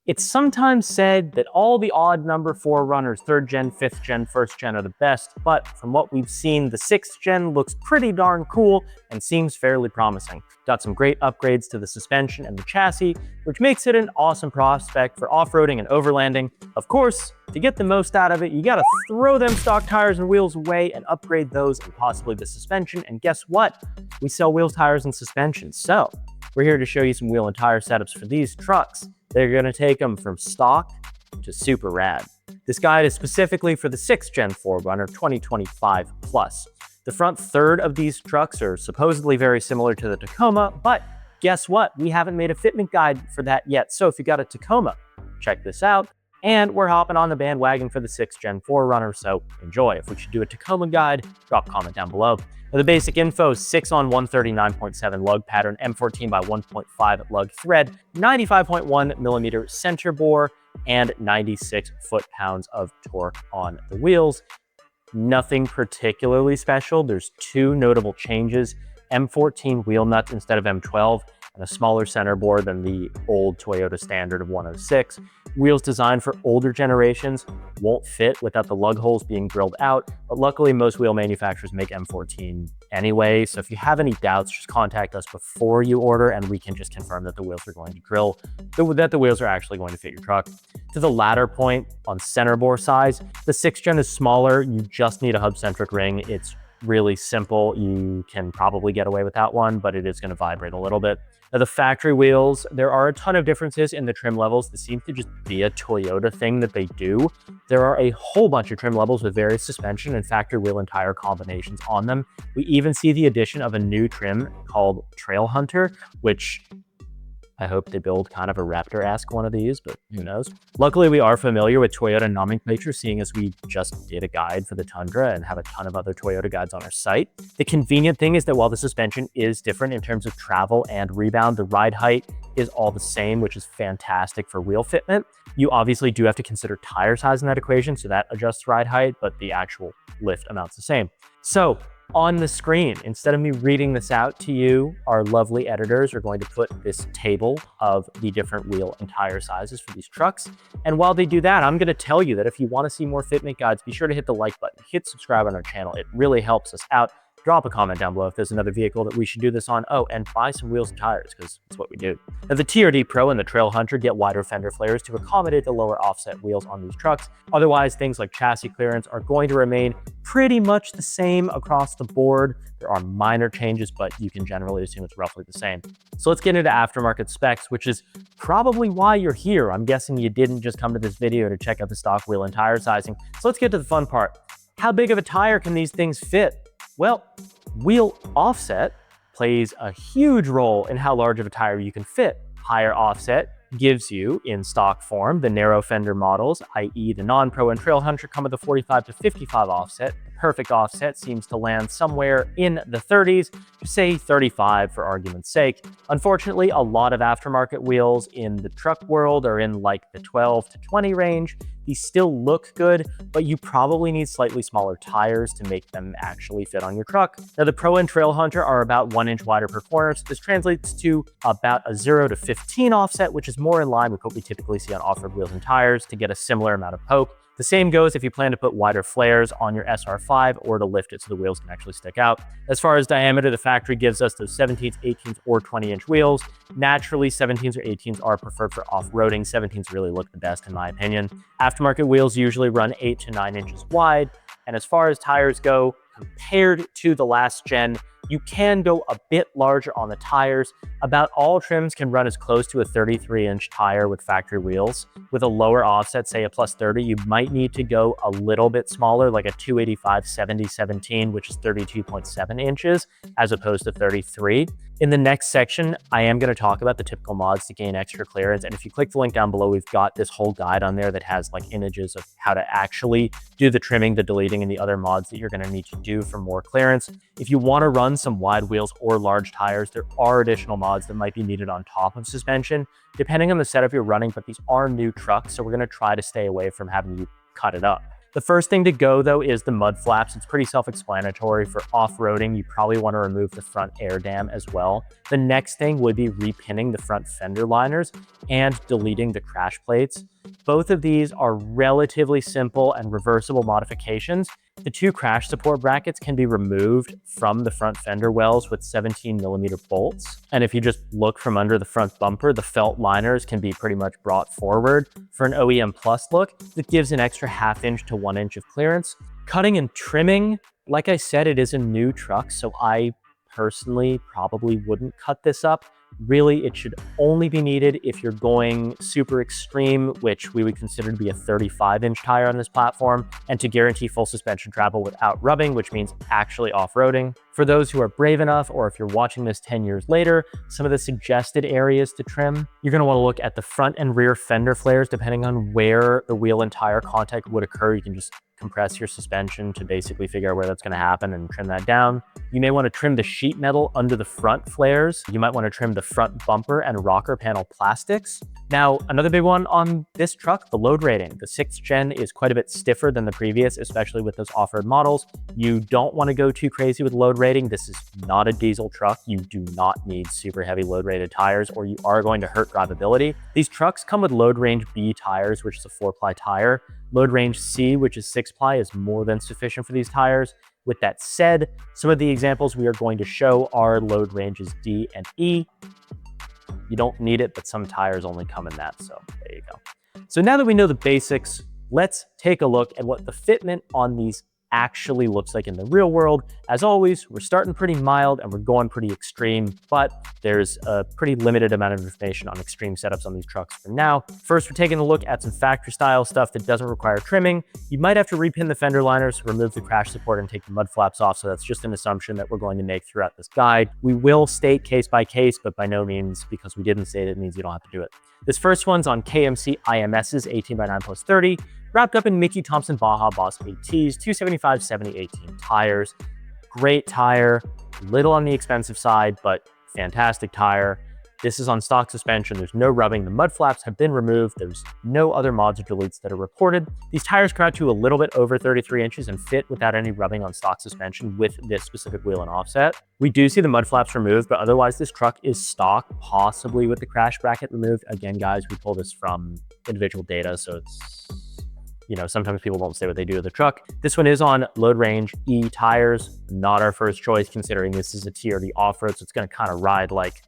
It's sometimes said that all the odd number 4Runners, 3rd gen, 5th gen, 1st gen are the best, but from what we've seen, the 6th gen looks pretty darn cool and seems fairly promising. Got some great upgrades to the suspension and the chassis, which makes it an awesome prospect for off-roading and overlanding. Of course, to get the most out of it, you gotta throw them stock tires and wheels away and upgrade those and possibly the suspension. And guess what? We sell wheels, tires, and suspension. So we're here to show you some wheel and tire setups for these trucks. They're gonna take them from stock to super rad. This guide is specifically for the 6th gen 4Runner 2025 plus. The front third of these trucks are supposedly very similar to the Tacoma, but guess what? We haven't made a fitment guide for that yet. So if you got a Tacoma, check this out. And we're hopping on the bandwagon for the 6th gen 4Runner, so enjoy. If we should do a Tacoma guide, drop a comment down below. Now, the basic info is 6 on 139.7 lug pattern, M14 by 1.5 lug thread, 95.1 millimeter center bore, and 96 foot-pounds of torque on the wheels. Nothing particularly special. There's two notable changes: M14 wheel nuts instead of M12, and a smaller center bore than the old Toyota standard of 106. Wheels designed for older generations won't fit without the lug holes being drilled out, but luckily most wheel manufacturers make M14 anyway, so if you have any doubts, just contact us before you order and we can just confirm that the wheels are going to drill, that the wheels are actually going to fit your truck. To the latter point, on center bore size, the 6th gen is smaller. You just need a hub-centric ring. It's really simple. You can probably get away without one, but it is going to vibrate a little bit. Now, the factory wheels, there are a ton of differences in the trim levels. This seems to just be a Toyota thing that they do. There are a whole bunch of trim levels with various suspension and factory wheel and tire combinations on them. We even see the addition of a new trim called Trail Hunter, which I hope they build kind of a Raptor-esque one of these, but who knows. Luckily, we are familiar with Toyota nomenclature, seeing as we just did a guide for the Tundra and have a ton of other Toyota guides on our site. The convenient thing is that while the suspension is different in terms of travel and rebound, the ride height is all the same, which is fantastic for wheel fitment. You obviously do have to consider tire size in that equation, so that adjusts ride height, but the actual lift amount's the same. So, on the screen, instead of me reading this out to you, our lovely editors are going to put this table of the different wheel and tire sizes for these trucks. And while they do that, I'm going to tell you that if you want to see more fitment guides, be sure to hit the like button, hit subscribe on our channel. It really helps us out. Drop a comment down below if there's another vehicle that we should do this on. Oh, and buy some wheels and tires, because that's what we do. Now, the TRD Pro and the Trail Hunter get wider fender flares to accommodate the lower offset wheels on these trucks. Otherwise, things like chassis clearance are going to remain pretty much the same across the board. There are minor changes, but you can generally assume it's roughly the same. So let's get into aftermarket specs, which is probably why you're here. I'm guessing you didn't just come to this video to check out the stock wheel and tire sizing. So let's get to the fun part. How big of a tire can these things fit? Well, wheel offset plays a huge role in how large of a tire you can fit. Higher offset gives you, in stock form, the narrow fender models, i.e. the non-Pro and Trail Hunter come with a 45 to 55 offset. The perfect offset seems to land somewhere in the 30s, say 35 for argument's sake. Unfortunately, a lot of aftermarket wheels in the truck world are in like the 12 to 20 range. These still look good, but you probably need slightly smaller tires to make them actually fit on your truck. Now, the Pro and Trail Hunter are about 1 inch wider per corner, so this translates to about a 0 to 15 offset, which is more in line with what we typically see on off-road wheels and tires to get a similar amount of poke. The same goes if you plan to put wider flares on your SR5 or to lift it so the wheels can actually stick out. As far as diameter, the factory gives us those 17s, 18s, or 20-inch wheels. Naturally, 17s or 18s are preferred for off-roading. 17s really look the best in my opinion. Aftermarket wheels usually run 8 to 9 inches wide. And as far as tires go, compared to the last gen, you can go a bit larger on the tires. About all trims can run as close to a 33-inch tire with factory wheels. With a lower offset, say a plus 30, you might need to go a little bit smaller, like a 285/70/17, which is 32.7 inches, as opposed to 33. In the next section, I am going to talk about the typical mods to gain extra clearance. And if you click the link down below, we've got this whole guide on there that has like images of how to actually do the trimming, the deleting, and the other mods that you're going to need to do for more clearance. If you want to run some wide wheels or large tires, there are additional mods that might be needed on top of suspension, depending on the setup you're running, but these are new trucks, so we're going to try to stay away from having you cut it up. The first thing to go though is the mud flaps. It's pretty self-explanatory. For off-roading, you probably want to remove the front air dam as well. The next thing would be repinning the front fender liners and deleting the crash plates. Both of these are relatively simple and reversible modifications. The two crash support brackets can be removed from the front fender wells with 17mm bolts. And if you just look from under the front bumper, the felt liners can be pretty much brought forward. For an OEM Plus look, it gives an extra 1/2 inch to 1 inch of clearance. Cutting and trimming, like I said, it is a new truck, so I personally probably wouldn't cut this up. Really, it should only be needed if you're going super extreme, which we would consider to be a 35-inch tire on this platform, and to guarantee full suspension travel without rubbing, which means actually off-roading. For those who are brave enough, or if you're watching this 10 years later, some of the suggested areas to trim, you're going to want to look at the front and rear fender flares. Depending on where the wheel and tire contact would occur, you can just compress your suspension to basically figure out where that's going to happen and trim that down. You may want to trim the sheet metal under the front flares. You might want to trim the front bumper and rocker panel plastics. Now, another big one on this truck, the load rating. The 6th gen is quite a bit stiffer than the previous, especially with those off-road models. You don't want to go too crazy with load rating. This is not a diesel truck. You do not need super heavy load rated tires, or you are going to hurt drivability. These trucks come with load range B tires, which is a 4-ply tire. Load range C, which is 6-ply, is more than sufficient for these tires. With that said, some of the examples we are going to show are load ranges D and E. You don't need it, but some tires only come in that, so there you go. So now that we know the basics, let's take a look at what the fitment on these actually looks like in the real world. As always, we're starting pretty mild and we're going pretty extreme, but there's a pretty limited amount of information on extreme setups on these trucks for now. First, we're taking a look at some factory style stuff that doesn't require trimming. You might have to repin the fender liners, remove the crash support, and take the mud flaps off, so that's just an assumption that we're going to make throughout this guide. We will state case by case, but by no means, because we didn't state it, means you don't have to do it. This first one's on KMC IMS's 18x9+30, wrapped up in Mickey Thompson Baja Boss ATs, 275/70/18 tires. Great tire, little on the expensive side, but fantastic tire. This is on stock suspension. There's no rubbing. The mud flaps have been removed. There's no other mods or deletes that are reported. These tires come out to a little bit over 33 inches and fit without any rubbing on stock suspension with this specific wheel and offset. We do see the mud flaps removed, but otherwise this truck is stock, possibly with the crash bracket removed. Again, guys, we pull this from individual data, so it's, you know, sometimes people won't say what they do with the truck. This one is on load range E tires, not our first choice considering this is a TRD off-road, so it's going to kind of ride like.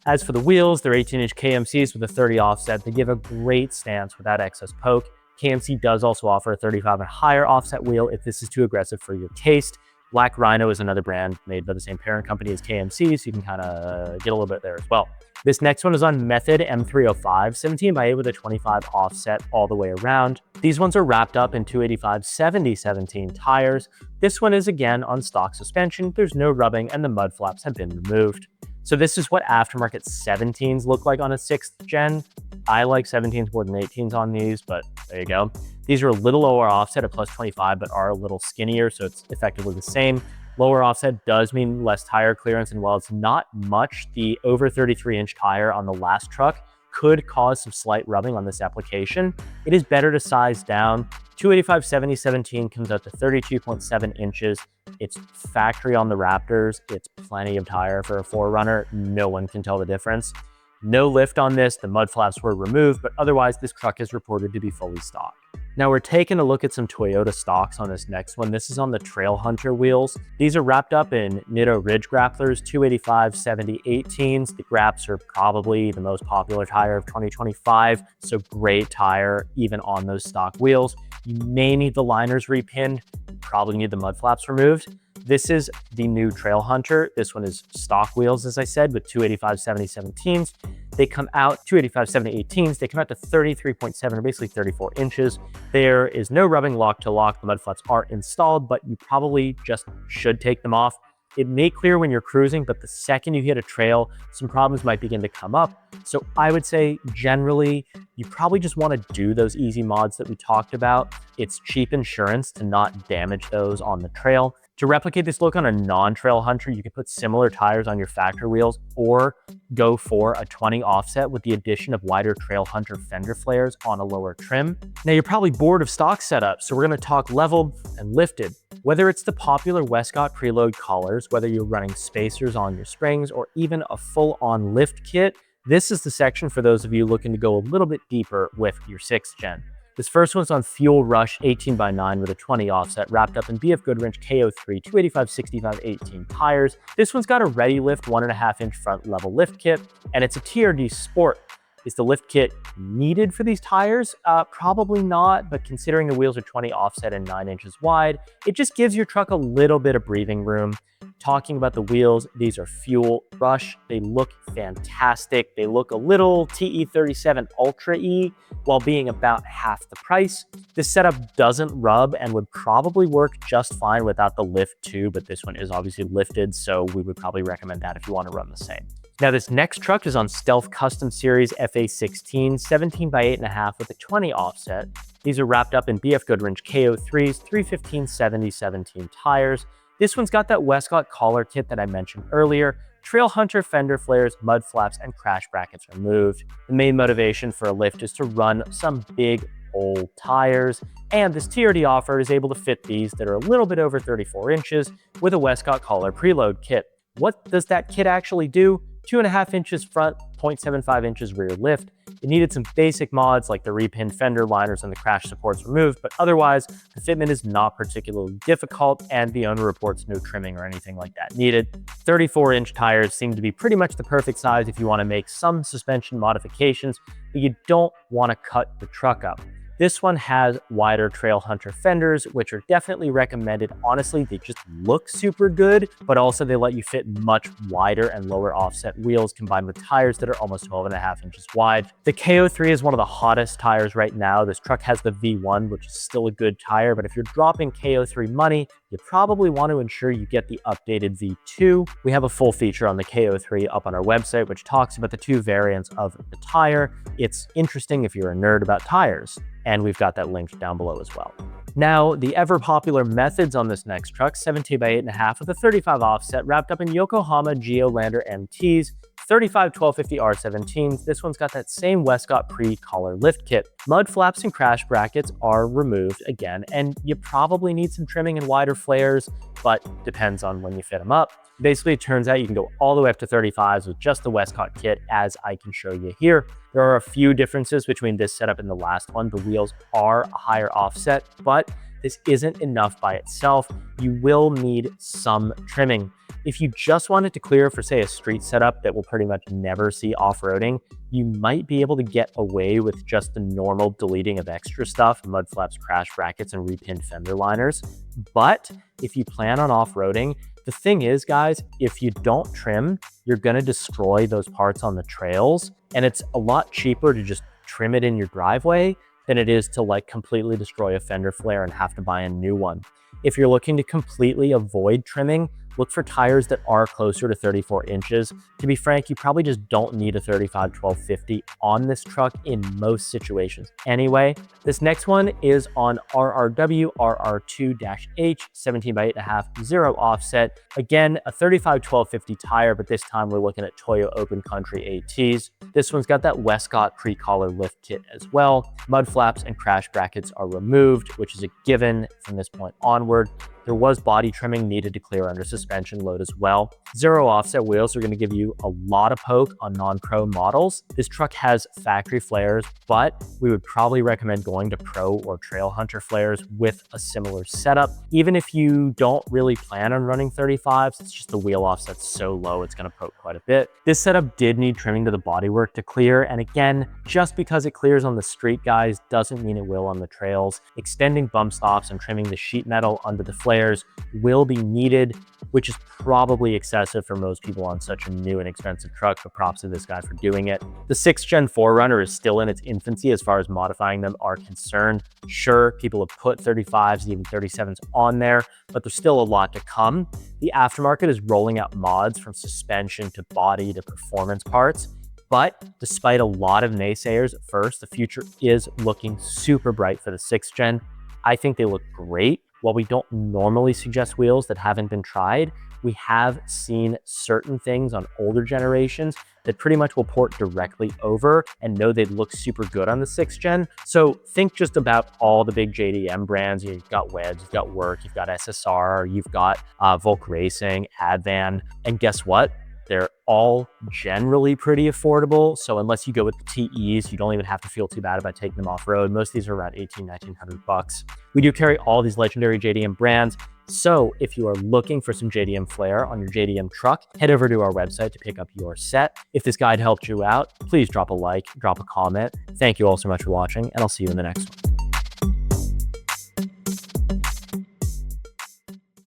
As for the wheels, they're 18-inch KMCs with a 30 offset. They give a great stance without excess poke. KMC does also offer a 35 and higher offset wheel if this is too aggressive for your taste. Black Rhino is another brand made by the same parent company as KMC, so you can kind of get a little bit there as well. This next one is on Method M305, 17x8 with a 25 offset all the way around. These ones are wrapped up in 285/70/17 tires. This one is again on stock suspension. There's no rubbing and the mud flaps have been removed. So this is what aftermarket 17s look like on a 6th gen. I like 17s more than 18s on these, but there you go. These are a little lower offset at +25, but are a little skinnier, so it's effectively the same. Lower offset does mean less tire clearance, and while it's not much, the over 33-inch tire on the last truck could cause some slight rubbing on this application. It is better to size down. 285/70/17 comes out to 32.7 inches. It's factory on the Raptors. It's plenty of tire for a 4Runner. No one can tell the difference. No lift on this. The mud flaps were removed, but otherwise this truck is reported to be fully stock. Now we're taking a look at some Toyota stocks on this next one. This is on the Trail Hunter wheels. These are wrapped up in NITTO Ridge Grapplers, 285/70/18s. The GRAPPS are probably the most popular tire of 2025, so great tire even on those stock wheels. You may need the liners repinned, probably need the mud flaps removed. This is the new Trail Hunter. This one is stock wheels, as I said, with 285/70/17s. They come out 285/70/18s. They come out to 33.7, or basically 34 inches. There is no rubbing lock to lock. The mud flaps are installed, but you probably just should take them off. It may clear when you're cruising, but the second you hit a trail, some problems might begin to come up. So I would say generally, you probably just want to do those easy mods that we talked about. It's cheap insurance to not damage those on the trail. To replicate this look on a non-trail hunter, you can put similar tires on your factory wheels or go for a 20 offset with the addition of wider trail hunter fender flares on a lower trim. Now you're probably bored of stock setups, so we're going to talk leveled and lifted. Whether it's the popular Westcott preload collars, whether you're running spacers on your springs, or even a full-on lift kit, this is the section for those of you looking to go a little bit deeper with your 6th gen. This first one's on Fuel Rush 18x9 with a 20 offset wrapped up in BF Goodwrench KO3 285/65/18 tires. This one's got a Ready Lift 1.5-inch front level lift kit, and it's a TRD Sport. Is the lift kit needed for these tires? Probably not, but considering the wheels are 20 offset and 9 inches wide, it just gives your truck a little bit of breathing room. Talking about the wheels, these are Fuel Rush. They look fantastic. They look a little TE37 Ultra E while being about half the price. This setup doesn't rub and would probably work just fine without the lift too, but this one is obviously lifted, so we would probably recommend that if you want to run the same. Now this next truck is on Stealth Custom Series FA16 17x8.5 with a 20 offset. These are wrapped up in BF Goodwrench KO3s 315/70/17 tires. This one's got that Westcott collar kit that I mentioned earlier, trail hunter fender flares, mud flaps, and crash brackets removed. The main motivation for a lift is to run some big old tires, and this TRD offer is able to fit these that are a little bit over 34 inches with a Westcott collar preload kit. What does that kit actually do? 2.5 inches front, 0.75 inches rear lift. It needed some basic mods like the repin fender liners and the crash supports removed, but otherwise, the fitment is not particularly difficult and the owner reports no trimming or anything like that needed. 34-inch tires seem to be pretty much the perfect size if you want to make some suspension modifications, but you don't want to cut the truck up. This one has wider trail hunter fenders, which are definitely recommended. Honestly, they just look super good, but also they let you fit much wider and lower offset wheels combined with tires that are almost 12.5 inches wide. The KO3 is one of the hottest tires right now. This truck has the V1, which is still a good tire, but if you're dropping KO3 money, you probably want to ensure you get the updated V2. We have a full feature on the KO3 up on our website, which talks about the 2 variants of the tire. It's interesting if you're a nerd about tires, and we've got that linked down below as well. Now, the ever popular methods on this next truck, 17x8.5 with a 35 offset wrapped up in Yokohama Geolander MTs, 35 1250 R17s. This one's got that same Westcott pre-collar lift kit. Mud flaps and crash brackets are removed again, and you probably need some trimming and wider flares, but depends on when you fit them up. Basically, it turns out you can go all the way up to 35s with just the Westcott kit, as I can show you here. There are a few differences between this setup and the last one. The wheels are a higher offset, but this isn't enough by itself. You will need some trimming. If you just wanted to clear for, say, a street setup that will pretty much never see off-roading, you might be able to get away with just the normal deleting of extra stuff, mud flaps, crash brackets, and repinned fender liners. But if you plan on off-roading, the thing is, guys, if you don't trim, you're gonna destroy those parts on the trails, and it's a lot cheaper to just trim it in your driveway than it is to like completely destroy a fender flare and have to buy a new one. If you're looking to completely avoid trimming, look for tires that are closer to 34 inches. To be frank, you probably just don't need a 35 1250 on this truck in most situations. Anyway, this next one is on RRW RR2-H 17x8.5 0 offset. Again, a 35 1250 tire, but this time we're looking at Toyo Open Country ATs. This one's got that Westcott pre-collar lift kit as well. Mud flaps and crash brackets are removed, which is a given from this point onward. There was body trimming needed to clear under suspension load as well. 0 offset wheels are going to give you a lot of poke on non-pro models. This truck has factory flares, but we would probably recommend going to pro or trail hunter flares with a similar setup. Even if you don't really plan on running 35s, it's just the wheel offset's so low, it's going to poke quite a bit. This setup did need trimming to the bodywork to clear, and again, just because it clears on the street, guys, doesn't mean it will on the trails. Extending bump stops and trimming the sheet metal under the flares will be needed, which is probably excessive for most people on such a new and expensive truck, but props to this guy for doing it. The 6th gen 4RUNNER is still in its infancy as far as modifying them are concerned. Sure, people have put 35s, even 37s on there, but there's still a lot to come. The aftermarket is rolling out mods from suspension to body to performance parts. But despite a lot of naysayers at first, the future is looking super bright for the 6th gen. I think they look great. While we don't normally suggest wheels that haven't been tried, we have seen certain things on older generations that pretty much will port directly over and know they'd look super good on the 6th gen. So think just about all the big JDM brands. You've got Wedge, you've got Work, you've got SSR, you've got Volk Racing, Advan, and guess what? They're all generally pretty affordable. So unless you go with the TEs, you don't even have to feel too bad about taking them off road. Most of these are around 1900 bucks. We do carry all these legendary JDM brands. So if you are looking for some JDM flair on your JDM truck, head over to our website to pick up your set. If this guide helped you out, please drop a like, drop a comment. Thank you all so much for watching, and I'll see you in the next one.